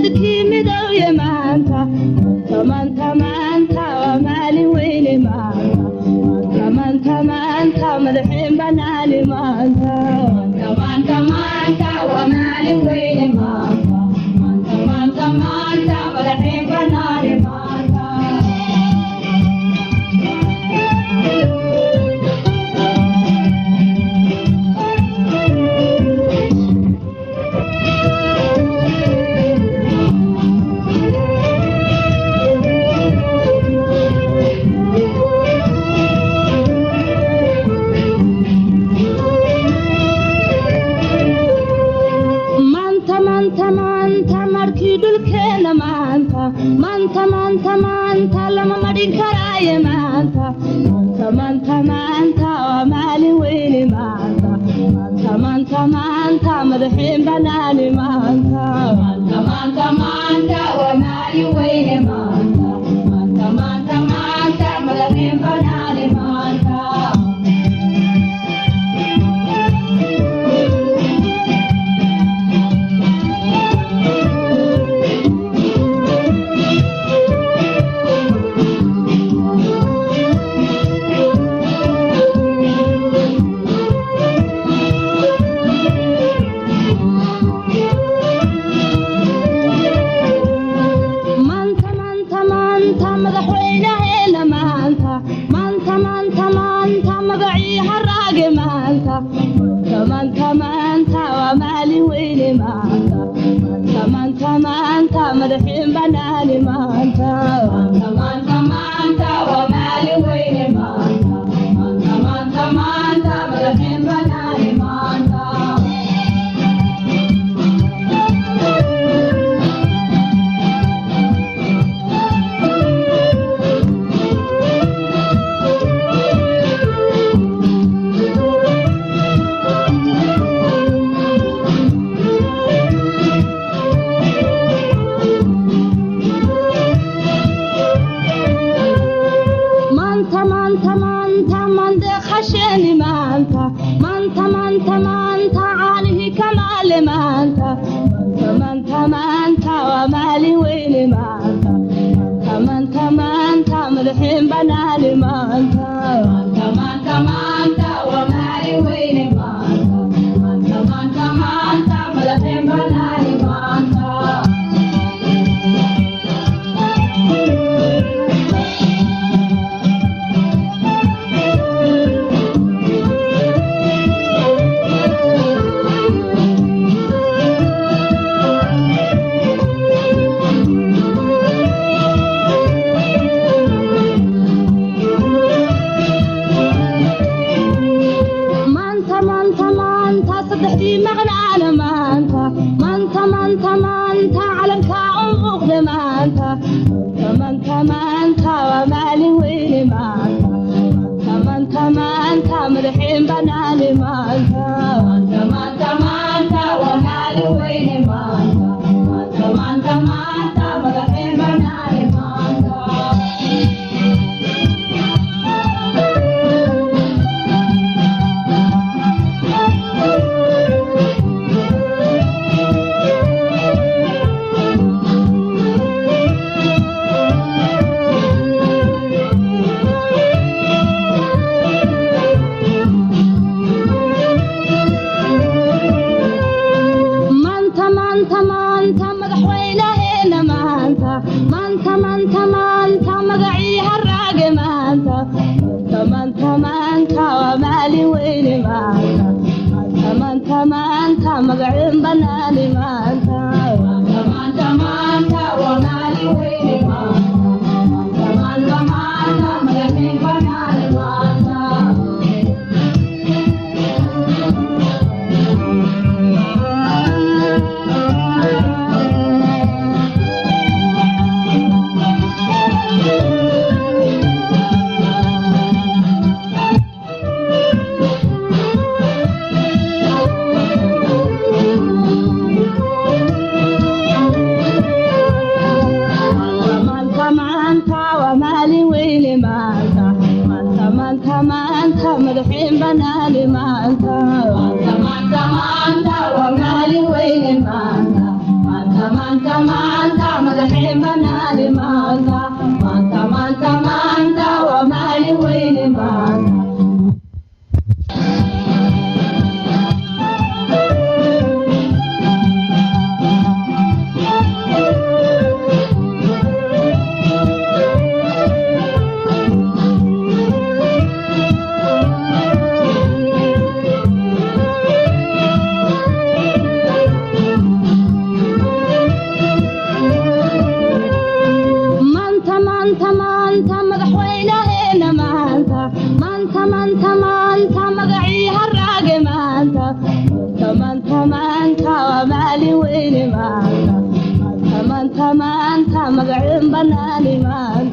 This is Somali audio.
مدكي مدو يا مانتا مانتا مانتا ومالي ويلي مانتا مانتا مانتا مدحين بنالي مانتا مانتا مانتا ومالي ويلي مانتا مانتا مانتا مدحين بنالي مانتا manta manta manta lama marin karaaye manta manta manta manta waa maalin weyni manta manta manta manta madaxiin banaani manta manta manta manta waa maalin weyni manta manta manta manta madaxiin banaani manta manta manta waa maalin weyni manta manta manta manta madaxiin banaani manta manta manta manta waa maalin weyni manta manta manta manta madaxiin banaani manta manta manta manta caanihi kamaale manta manta manta waa maalin weyni manta manta manta madaxiin banaani manta manta manta manta waa maalin weyni manta manta manta manta madaxiin banaani manta manta manta manta calanka umuuqda manta manta manta waa maalin weyni manta manta manta madaxiin banaani manta manta manta manta waa maalin weyni manta manta manta manta madaxiin banaani manta manta manta manta magacii haraage manta manta manta waa maalin weyni manta manta manta magaciin banaani manta manta manta manta waa maalin weyni manta manta manta magaciin banaani manta manta madaxiin banaani manta manta manta manta waa maalin weyni manta manta manta maanta madaxii banaani maanta maanta maanta maanta waa maalin weyne maanta مانتا مانتا مقعين بناني مانتا